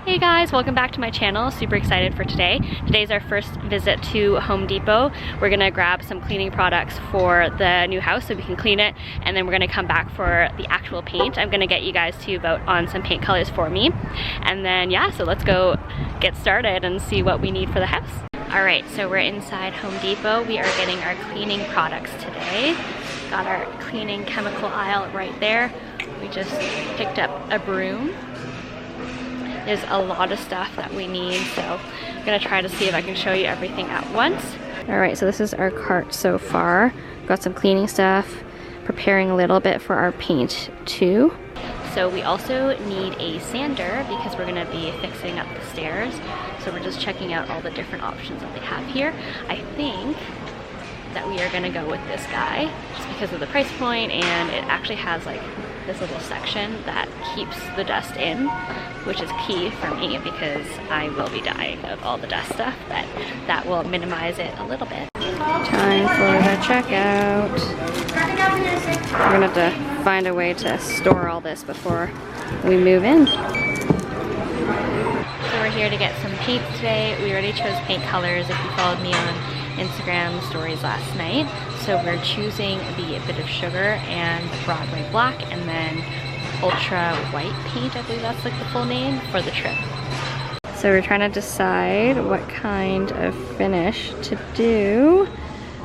Hey guys, welcome back to my channel. Super excited for today. Today's our first visit to Home Depot. We're gonna grab some cleaning products for the new house so we can clean it, and then we're gonna come back for the actual paint. I'm gonna get you guys to vote on some paint colors for me. And then yeah, so let's go get started and see what we need for the house. All right, so we're inside Home Depot. We are getting our cleaning products today. Got our cleaning chemical aisle right there. We just picked up a broom. There's a lot of stuff that we need, so I'm gonna try to see if I can show you everything at once. All right, so this is our cart so far. Got some cleaning stuff, preparing a little bit for our paint too. So we also need a sander because we're gonna be fixing up the stairs. So we're just checking out all the different options that they have here. I think that we are gonna go with this guy just because of the price point, and it actually has like this little section that keeps the dust in, which is key for me because I will be dying of all the dust stuff, but that will minimize it a little bit. Time for the checkout. We're gonna have to find a way to store all this before we move in. So we're here to get some paint today. We already chose paint colors if you followed me on Instagram stories last night. So we're choosing the Bit of Sugar and Broadway Black, and then Ultra White paint, I believe that's like the full name, for the trim. So we're trying to decide what kind of finish to do.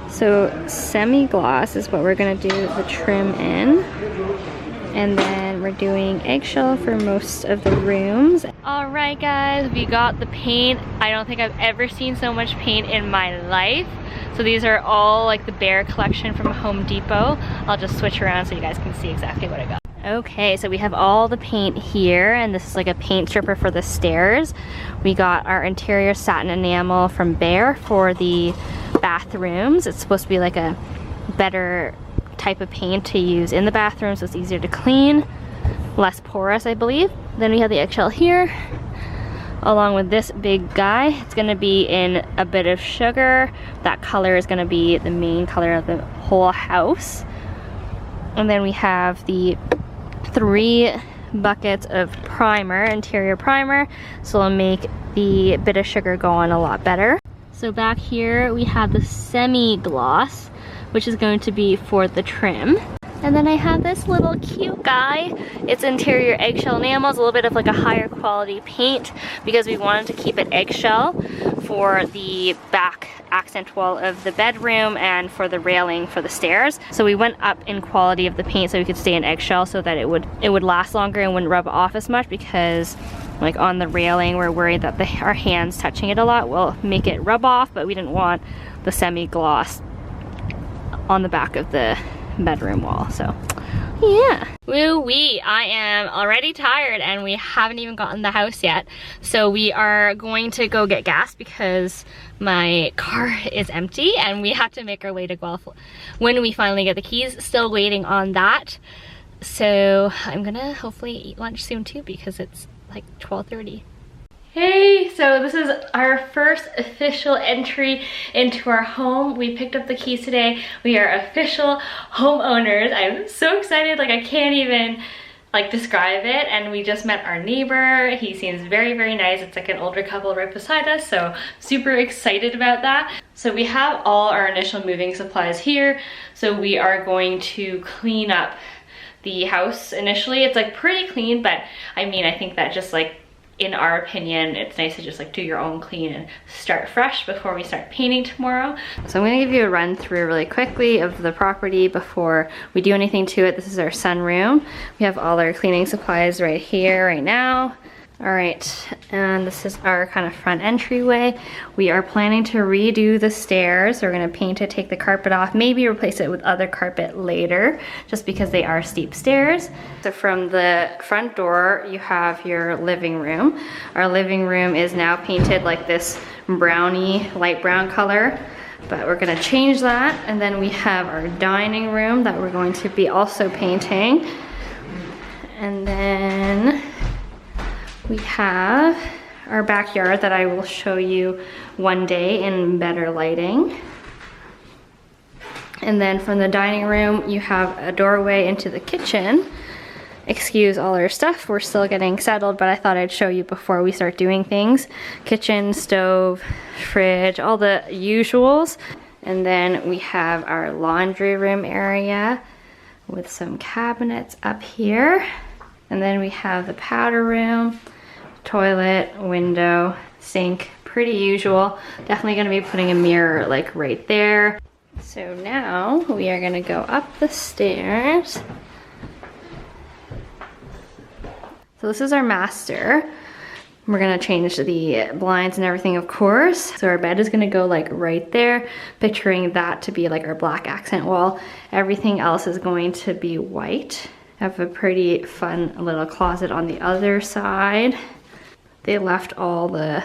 So semi-gloss is what we're gonna do the trim in. And then we're doing eggshell for most of the rooms. All right guys, we got the paint. I don't think I've ever seen so much paint in my life. So these are all like the Bear collection from Home Depot. I'll just switch around so you guys can see exactly what I got. Okay, so we have all the paint here, and this is like a paint stripper for the stairs. We got our interior satin enamel from Bear for the bathrooms. It's supposed to be like a better type of paint to use in the bathroom, so it's easier to clean, less porous, I believe. Then we have the eggshell here, along with this big guy. It's gonna be in a Bit of Sugar. That color is gonna be the main color of the whole house. And then we have the 3 buckets of primer, interior primer, so it'll make the Bit of Sugar go on a lot better. So back here we have the semi-gloss, which is going to be for the trim. And then I have this little cute guy. It's interior eggshell enamel. It's a little bit of like a higher quality paint because we wanted to keep it eggshell for the back accent wall of the bedroom and for the railing for the stairs. So we went up in quality of the paint so we could stay in eggshell so that it would last longer and wouldn't rub off as much, because like on the railing we're worried that our hands touching it a lot will make it rub off, but we didn't want the semi-gloss on the back of the bedroom wall. So yeah, woo-wee, I am already tired and we haven't even gotten the house yet. So we are going to go get gas because my car is empty and we have to make our way to Guelph when we finally get the keys. Still waiting on that. So I'm gonna hopefully eat lunch soon too because it's like 12:30. Hey, so this is our first official entry into our home. We picked up the keys today. We are official homeowners. I'm so excited, like I can't even like describe it. And we just met our neighbor. He seems very, very nice. It's like an older couple right beside us, so super excited about that. So we have all our initial moving supplies here. So we are going to clean up the house initially. It's like pretty clean, but I mean, I think that just like, in our opinion, it's nice to just like do your own clean and start fresh before we start painting tomorrow. So I'm gonna give you a run through really quickly of the property before we do anything to it. This is our sunroom. We have all our cleaning supplies right here, right now. All right, and this is our kind of front entryway. We are planning to redo the stairs. We're gonna paint it, take the carpet off, maybe replace it with other carpet later, just because they are steep stairs. So from the front door, you have your living room. Our living room is now painted like this browny, light brown color, but we're gonna change that. And then we have our dining room that we're going to be also painting. And then we have our backyard that I will show you one day in better lighting. And then from the dining room, you have a doorway into the kitchen. excuse all our stuff. We're still getting settled, but I thought I'd show you before we start doing things. Kitchen, stove, fridge, all the usuals. And then we have our laundry room area with some cabinets up here. And then we have the powder room, toilet, window, sink, pretty usual. Definitely gonna be putting a mirror like right there. So now we are gonna go up the stairs. So this is our master. We're gonna change the blinds and everything, of course. So our bed is gonna go like right there, picturing that to be like our black accent wall. Everything else is going to be white. I have a pretty fun little closet on the other side. They left all the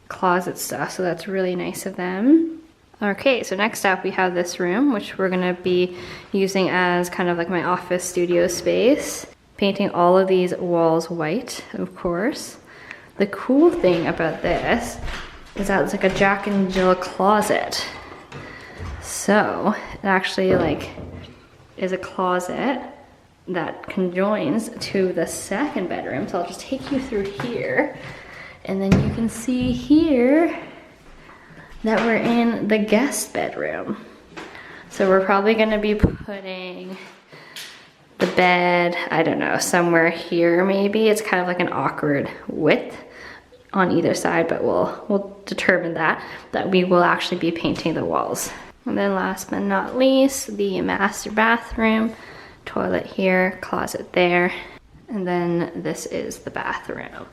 closet stuff, so that's really nice of them. Okay, so next up we have this room, which we're gonna be using as kind of like my office studio space. Painting all of these walls white, of course. The cool thing about this is that it's like a Jack and Jill closet. So it actually like is a closet that conjoins to the second bedroom. So I'll just take you through here, and then you can see here that we're in the guest bedroom. So we're probably gonna be putting the bed, I don't know, somewhere here maybe. It's kind of like an awkward width on either side, but we'll determine that we will actually be painting the walls. And then last but not least, the master bathroom. Toilet here, closet there, and then this is the bathroom.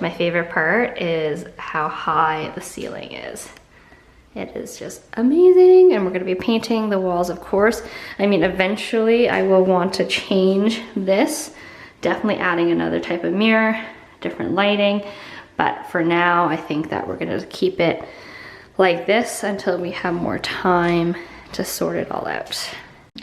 My favorite part is how high the ceiling is. It is just amazing, and we're gonna be painting the walls, of course. I mean, eventually I will want to change this, definitely adding another type of mirror, different lighting, but for now I think that we're gonna keep it like this until we have more time to sort it all out.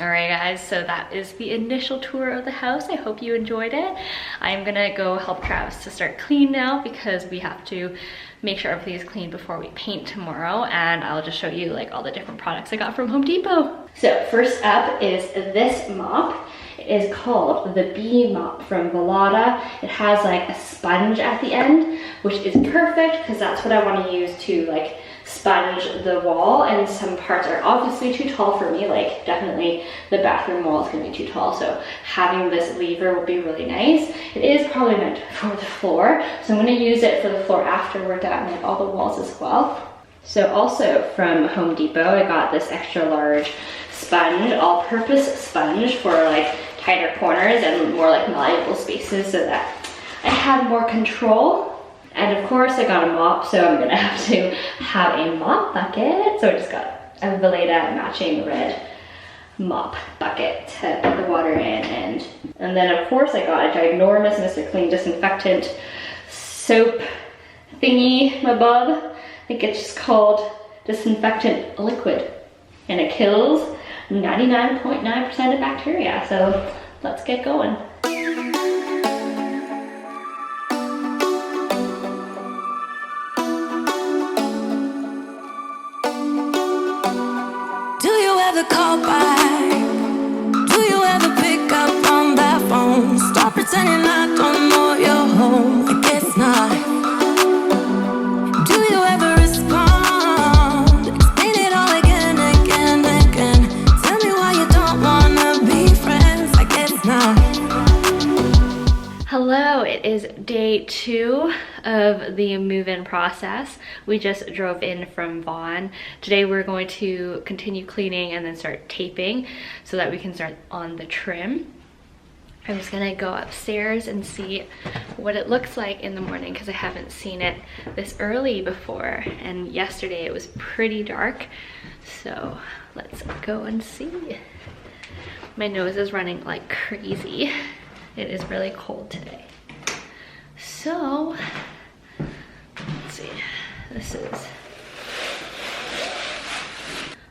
All right guys, so that is the initial tour of the house. I hope you enjoyed it. I'm gonna go help Travis to start clean now because we have to make sure everything is clean before we paint tomorrow, and I'll just show you like all the different products I got from Home Depot. So first up is this mop. It is called the Bee Mop from Velada. It has like a sponge at the end, which is perfect because that's what I want to use to like sponge the wall, and some parts are obviously too tall for me, like definitely the bathroom wall is going to be too tall, so having this lever will be really nice. It is probably meant for the floor, so I'm going to use it for the floor after we're done, like all the walls as well. So also from Home Depot, I got this extra large sponge, all-purpose sponge for like tighter corners and more like malleable spaces so that I have more control. And of course I got a mop, so I'm gonna have to have a mop bucket. So I just got a Velada matching red mop bucket to put the water in. And then of course I got a ginormous Mr. Clean disinfectant soap thingy, my bub. I think it's just called disinfectant liquid. And it kills 99.9% of bacteria. So let's get going. Call back. Do you ever pick up on that phone? Stop pretending I don't know you're home. I guess not. Do you ever respond? Explain it all again, again, again. Tell me why you don't wanna be friends. I guess not. Hello, it is day 2 of the move-in process. We just drove in from Vaughan. Today we're going to continue cleaning and then start taping so that we can start on the trim. I'm just gonna go upstairs and see what it looks like in the morning because I haven't seen it this early before, and yesterday it was pretty dark. So let's go and see. My nose is running like crazy. It is really cold today. So, let's see, this is,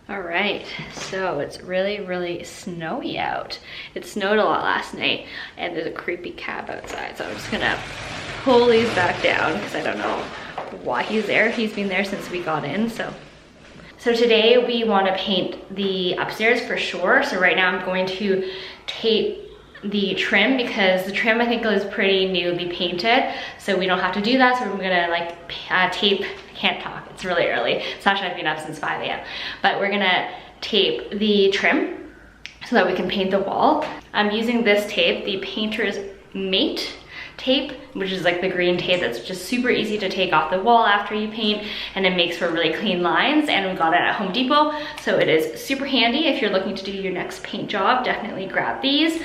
all right, so it's really, really snowy out. It snowed a lot last night, and there's a creepy cab outside, so I'm just gonna pull these back down because I don't know why he's there. He's been there since we got in, so. So today we want to paint the upstairs for sure. So right now I'm going to tape the trim because the trim I think is pretty newly painted, so we don't have to do that. So we're gonna like tape, I can't talk, it's really early. Sasha, I've been up since 5 a.m. But we're gonna tape the trim so that we can paint the wall. I'm using this tape, the Painter's Mate tape, which is like the green tape that's just super easy to take off the wall after you paint, and it makes for really clean lines, and we got it at Home Depot, so it is super handy if you're looking to do your next paint job. Definitely grab these.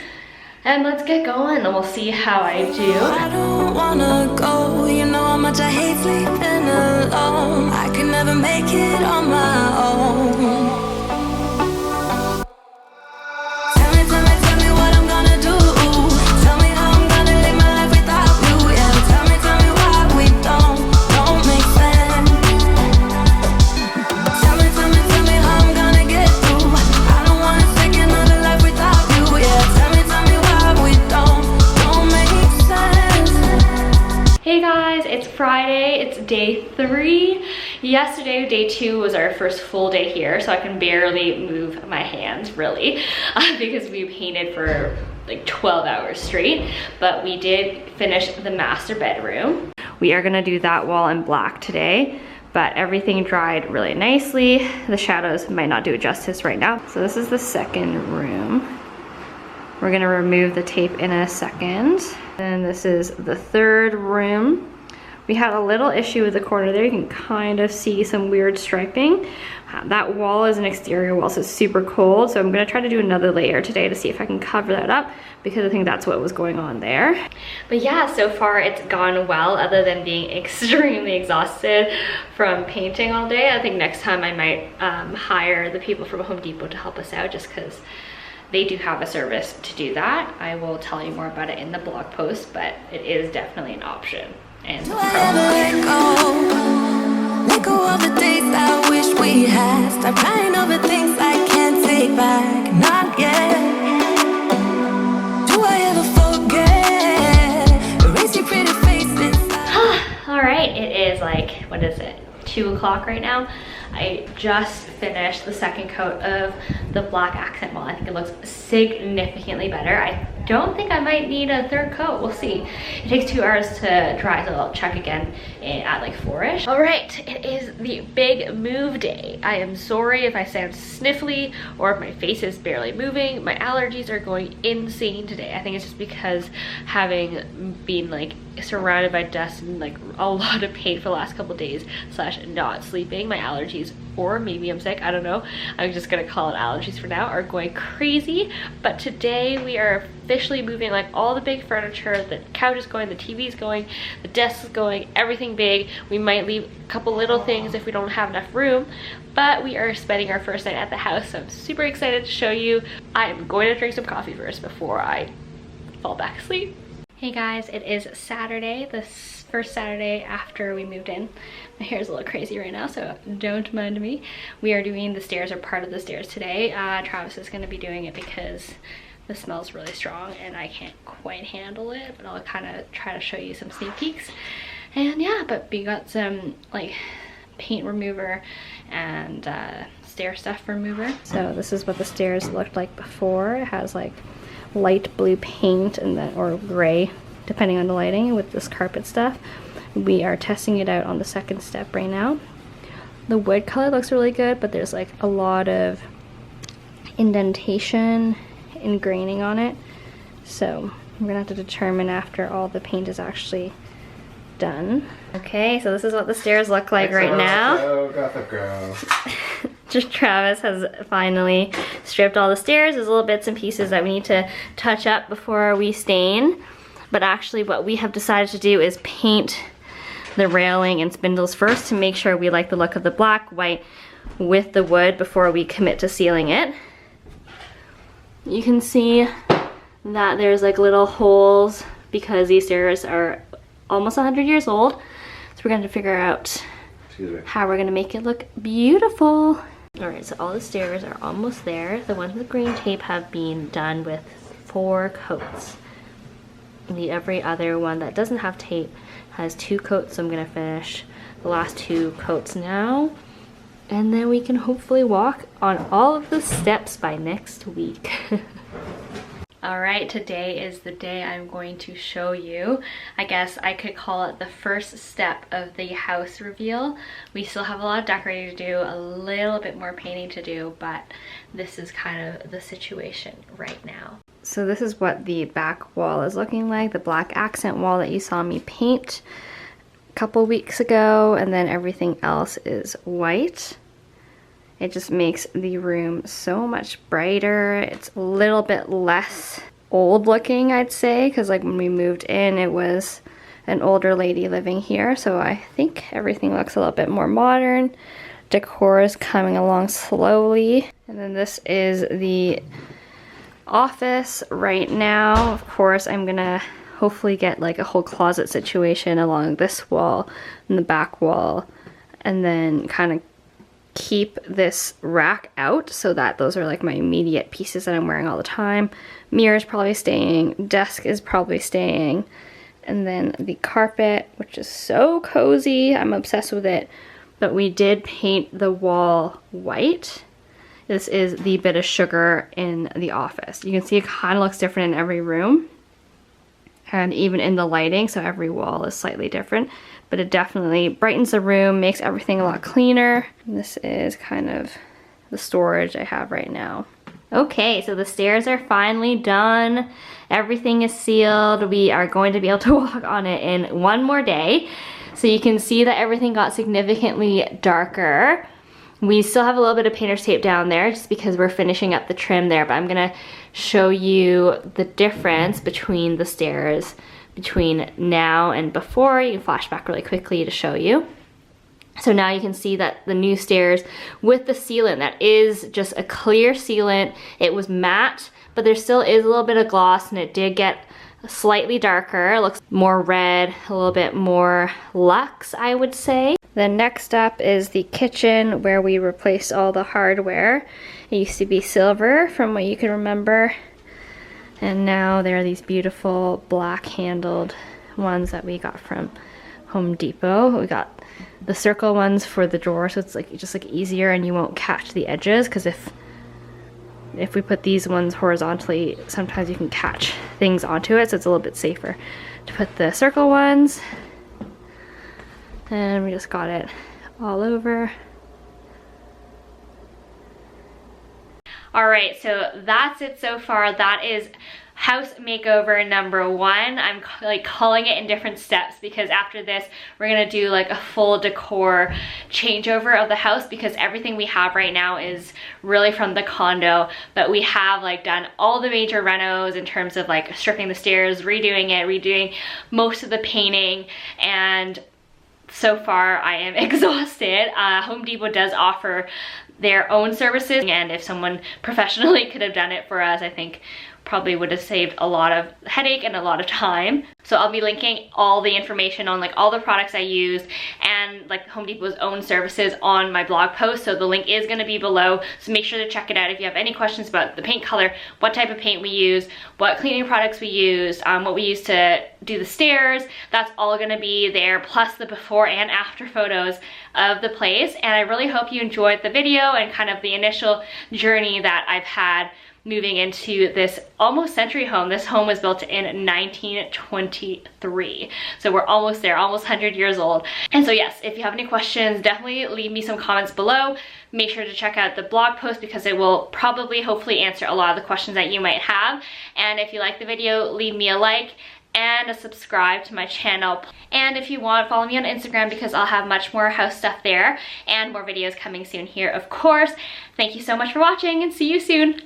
And let's get going and we'll see how I do. I don't wanna go, you know how much I hate sleeping alone. I can never make it on my own. Tell me what I'm gonna do. Tell me how I'm gonna live my life without you. Yeah, tell me why we don't make sense. Tell me how I'm gonna get through. I don't wanna take another life without you. Yeah, tell me why we don't make sense. Hey guys, it's Friday, it's day 3. Yesterday, day 2, was our first full day here, so I can barely move my hands, really, because we painted for like 12 hours straight, but we did finish the master bedroom. We are gonna do that wall in black today, but everything dried really nicely. The shadows might not do it justice right now. So this is the second room. We're gonna remove the tape in a second. And this is the third room. We had a little issue with the corner there. You can kind of see some weird striping. That wall is an exterior wall, so it's super cold. So I'm gonna try to do another layer today to see if I can cover that up, because I think that's what was going on there. But yeah, so far it's gone well, other than being extremely exhausted from painting all day. I think next time I might hire the people from Home Depot to help us out, just because they do have a service to do that. I will tell you more about it in the blog post, but it is definitely an option. And Do I ever let go of the days I wish we had? Stop crying over things I can't take back, not yet. Do I ever forget? Erase your pretty faces. All right, it is like, what is it? 2 o'clock right now. I just finished the second coat of the black accent wall. I think it looks significantly better. I don't think I might need a third coat. We'll see. It takes 2 hours to dry, so I'll check again at like 4-ish. All right, it is the big move day. I am sorry if I sound sniffly or if my face is barely moving. My allergies are going insane today. I think it's just because having been like surrounded by dust and like a lot of pain for the last couple of days / not sleeping, my allergies, or maybe I'm sick, I don't know, I'm just gonna call it allergies for now, are going crazy. But today we are officially moving like all the big furniture. The couch is going, the TV is going, the desk is going, everything big. We might leave a couple little things if we don't have enough room, but we are spending our first night at the house, so I'm super excited to show you. I am going to drink some coffee first before I fall back asleep. Hey guys, it is Saturday, the first Saturday after we moved in. My hair is a little crazy right now, so don't mind me. We are doing the stairs, or part of the stairs today. Travis is going to be doing it because the smell's really strong and I can't quite handle it, but I'll kind of try to show you some sneak peeks. And yeah, but we got some like paint remover and stair stuff remover. So this is what the stairs looked like before. It has like light blue paint and then, or gray depending on the lighting, with this carpet stuff. We are testing it out on the second step right now. The wood color looks really good, but there's like a lot of indentation and graining on it, so we're gonna have to determine after all the paint is actually done. Okay, so this is what the stairs look like right now. Gossip Girl. Just Travis has finally stripped all the stairs. There's little bits and pieces that we need to touch up before we stain. But actually what we have decided to do is paint the railing and spindles first to make sure we like the look of the black, white with the wood before we commit to sealing it. You can see that there's like little holes because these stairs are almost 100 years old. So we're going to figure out how we're going to make it look beautiful. Alright, so all the stairs are almost there. The ones with green tape have been done with 4 coats. The every other one that doesn't have tape has 2 coats, so I'm going to finish the last 2 coats now. And then we can hopefully walk on all of the steps by next week. All right, today is the day I'm going to show you. I guess I could call it the first step of the house reveal. We still have a lot of decorating to do, a little bit more painting to do, but this is kind of the situation right now. So this is what the back wall is looking like, the black accent wall that you saw me paint a couple weeks ago, and then everything else is white. It just makes the room so much brighter. It's a little bit less old looking, I'd say, because like when we moved in, it was an older lady living here. So I think everything looks a little bit more modern. Decor is coming along slowly. And then this is the office right now. Of course, I'm gonna hopefully get like a whole closet situation along this wall and the back wall, and then kind of keep this rack out so that those are like my immediate pieces that I'm wearing all the time. Mirror is probably staying, desk is probably staying, and then the carpet, which is so cozy, I'm obsessed with it. But we did paint the wall white. This is the bit of sugar in the office. You can see it kind of looks different in every room and even in the lighting, so every wall is slightly different, but it definitely brightens the room, makes everything a lot cleaner. And this is kind of the storage I have right now. Okay, so the stairs are finally done. Everything is sealed. We are going to be able to walk on it in one more day. So you can see that everything got significantly darker. We still have a little bit of painter's tape down there just because we're finishing up the trim there, but I'm gonna show you the difference between the stairs between now and before. You can flash back really quickly to show you. So now you can see that the new stairs with the sealant, that is just a clear sealant. It was matte, but there still is a little bit of gloss, and it did get slightly darker. It looks more red, a little bit more luxe, I would say. Then next up is the kitchen, where we replaced all the hardware. It used to be silver from what you can remember, and now there are these beautiful black handled ones that we got from Home Depot. We got the circle ones for the drawer, so it's like just like easier and you won't catch the edges, because if we put these ones horizontally, sometimes you can catch things onto it, so it's a little bit safer to put the circle ones. And we just got it all over. All right, so that's it so far. That is house makeover number 1. I'm like calling it in different steps because after this we're gonna do like a full decor changeover of the house, because everything we have right now is really from the condo, but we have like done all the major renos in terms of like stripping the stairs, redoing it, redoing most of the painting, and so far I am exhausted. Home Depot does offer their own services, and if someone professionally could have done it for us, I think probably would have saved a lot of headache and a lot of time. So I'll be linking all the information on like all the products I used and like Home Depot's own services on my blog post, so the link is going to be below, so make sure to check it out if you have any questions about the paint color, what type of paint we use, what cleaning products we used, what we used to do the stairs. That's all going to be there, plus the before and after photos of the place. And I really hope you enjoyed the video and kind of the initial journey that I've had moving into this almost century home. This home was built in 1923. So we're almost there, almost 100 years old. And so yes, if you have any questions, definitely leave me some comments below. Make sure to check out the blog post because it will probably, hopefully answer a lot of the questions that you might have. And if you like the video, leave me a like and a subscribe to my channel. And if you want, follow me on Instagram because I'll have much more house stuff there and more videos coming soon here, of course. Thank you so much for watching and see you soon.